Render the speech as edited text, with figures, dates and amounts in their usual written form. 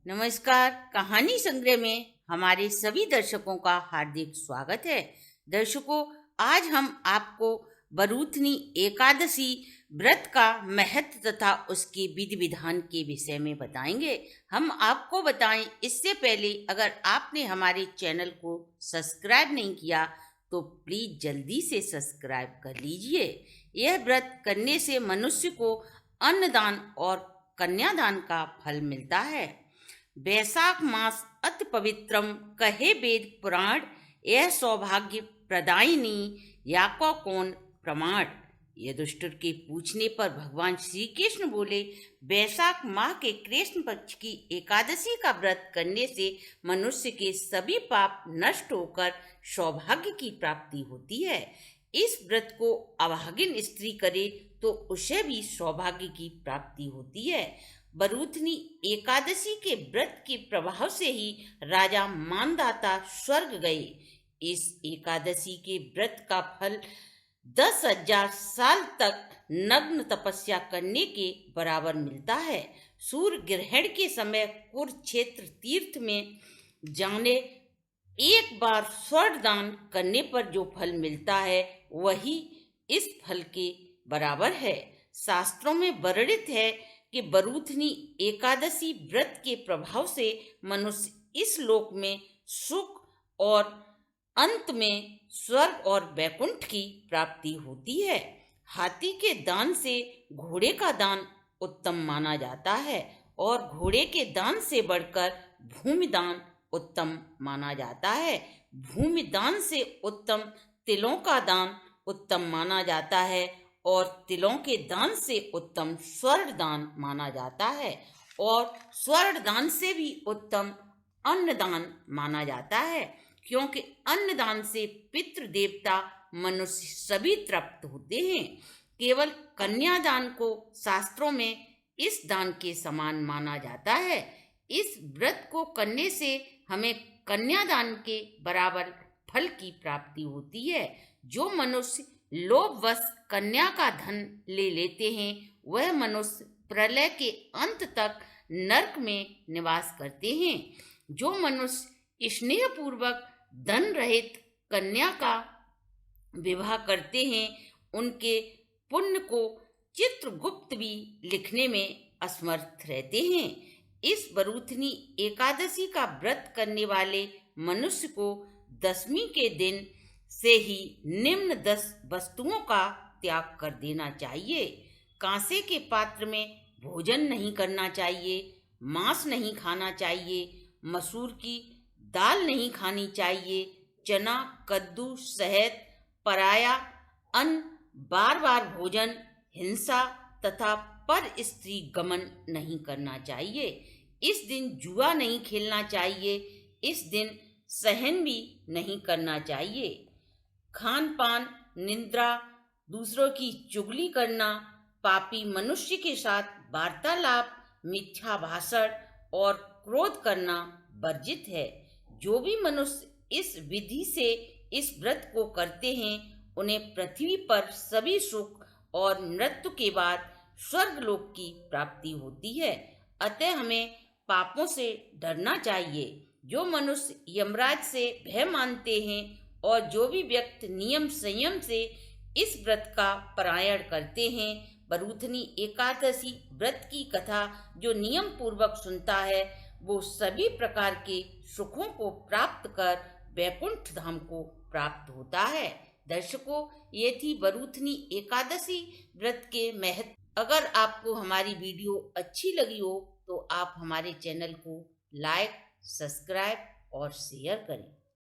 नमस्कार। कहानी संग्रह में हमारे सभी दर्शकों का हार्दिक स्वागत है। दर्शकों, आज हम आपको बरूथनी एकादशी व्रत का महत्व तथा उसके विधि विधान के विषय में बताएंगे। हम आपको बताएं इससे पहले अगर आपने हमारे चैनल को सब्सक्राइब नहीं किया तो प्लीज जल्दी से सब्सक्राइब कर लीजिए। यह व्रत करने से मनुष्य को अन्नदान और कन्यादान का फल मिलता है। वैशाख मास अति पवित्रम कहे वेद पुराण, यह सौभाग्य प्रदायिनी या को कौन प्रमाण। युधिष्ठिर के पूछने पर भगवान श्री कृष्ण बोले, वैशाख माह के कृष्ण पक्ष की एकादशी का व्रत करने से मनुष्य के सभी पाप नष्ट होकर सौभाग्य की प्राप्ति होती है। इस व्रत को अभागिन स्त्री करे तो उसे भी सौभाग्य की प्राप्ति होती है। बरूथनी एकादशी के व्रत के प्रभाव से ही राजा मानदाता स्वर्ग गए। इस एकादशी के व्रत का फल 10,000 साल तक नग्न तपस्या करने के बराबर मिलता है। सूर्य ग्रहण के समय कुरुक्षेत्र तीर्थ में जाने एक बार स्वर्ण दान करने पर जो फल मिलता है वही इस फल के बराबर है। शास्त्रों में वर्णित है कि बरूथनी एकादशी व्रत के प्रभाव से मनुष्य इस लोक में सुख और अंत में स्वर्ग और वैकुंठ की प्राप्ति होती है। हाथी के दान से घोड़े का दान उत्तम माना जाता है और घोड़े के दान से बढ़कर भूमि दान उत्तम माना जाता है। भूमि दान से उत्तम तिलों का दान उत्तम माना जाता है और तिलों के दान से उत्तम स्वर्ण दान माना जाता है और स्वर्ण दान से भी उत्तम अन्नदान माना जाता है, क्योंकि अन्नदान से पितृ देवता मनुष्य सभी तृप्त होते हैं। केवल कन्यादान को शास्त्रों में इस दान के समान माना जाता है। इस व्रत को करने से हमें कन्यादान के बराबर फल की प्राप्ति होती है। जो मनुष्य लोभवश कन्या का धन ले लेते हैं वह मनुष्य प्रलय के अंत तक नरक में निवास करते हैं। जो मनुष्य स्नेह पूर्वक धन रहित कन्या का विवाह करते हैं उनके पुण्य को चित्रगुप्त भी लिखने में असमर्थ रहते हैं। इस बरूथनी एकादशी का व्रत करने वाले मनुष्य को दशमी के दिन से ही निम्न 10 वस्तुओं का त्याग कर देना चाहिए। कांसे के पात्र में भोजन नहीं करना चाहिए, मांस नहीं खाना चाहिए, मसूर की दाल नहीं खानी चाहिए, चना, कद्दू, शहद, पराया अन्न, बार बार भोजन, हिंसा तथा पर स्त्री गमन नहीं करना चाहिए। इस दिन जुआ नहीं खेलना चाहिए। इस दिन सहन भी नहीं करना चाहिए। खान पान, निंद्रा, दूसरों की चुगली करना, पापी मनुष्य के साथ वार्तालाप, मिथ्या भाषण और क्रोध करना वर्जित है। जो भी मनुष्य इस विधि से इस व्रत को करते हैं उन्हें पृथ्वी पर सभी सुख और मृत्यु के बाद स्वर्गलोक की प्राप्ति होती है। अतः हमें पापों से डरना चाहिए। जो मनुष्य यमराज से भय मानते हैं और जो भी व्यक्ति नियम संयम से इस व्रत का पारायण करते हैं, बरूथनी एकादशी व्रत की कथा जो नियम पूर्वक सुनता है वो सभी प्रकार के सुखों को प्राप्त कर वैकुंठ धाम को प्राप्त होता है। दर्शकों, ये थी बरूथनी एकादशी व्रत के महत्व। अगर आपको हमारी वीडियो अच्छी लगी हो तो आप हमारे चैनल को लाइक, सब्सक्राइब और शेयर करें।